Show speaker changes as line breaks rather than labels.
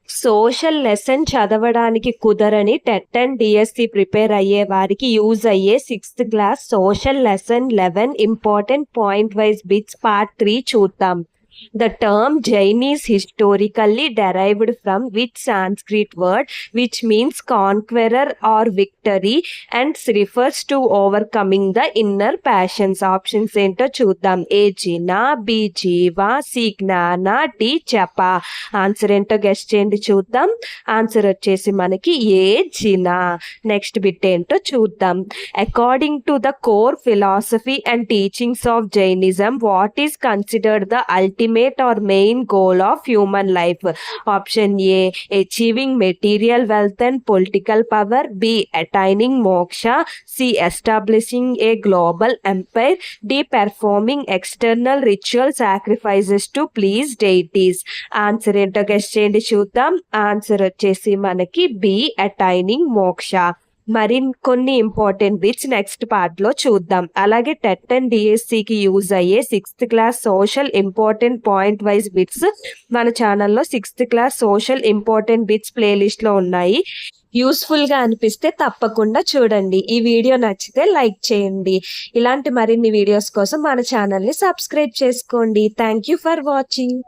Social lesson చదవడానికి కుదరని TET and DSC prepare అయ్యే వారికి యూజ్ అయ్యే 6th class social lesson 11 important point wise bits part 3 చూద్దాం. The term Jain is historically derived from which Sanskrit word which means conqueror or victory and refers to overcoming the inner passions. Options ఏంటో చూద్దాం. A Jina, B Jiva, C Gnana, D Japa. Answer ఏంటో guest చేయండి చూద్దాం. Answer వచ్చేసి మనకి ఏ Zener. Next bit ఏంటో చూద్దాం. According to the core philosophy and teachings of Jainism what is considered the ultimate or main goal of human life? Option A, achieving material wealth and political power. B, attaining moksha. C, establishing a global empire. D, performing external ritual sacrifices to please deities. Answer ఏంటో guess చేయండి చూద్దాం. Answer వచ్చేసి మనకి B, attaining మోక్ష. కొన్ని important bits next part లో చూద్దాం. అలాగే టెట్ అండ్ డిఎస్సికి యూజ్ అయ్యే 6th class social important point wise bits మన ఛానల్లో 6th class social important bits playlist లో ఉన్నాయి. యూస్ఫుల్ గా అనిపిస్తే తప్పకుండా చూడండి. ఈ వీడియో నచ్చితే లైక్ చేయండి. ఇలాంటి మరిన్ని వీడియోస్ కోసం మన ఛానల్ ని సబ్స్క్రైబ్ చేసుకోండి. Thank you for watching.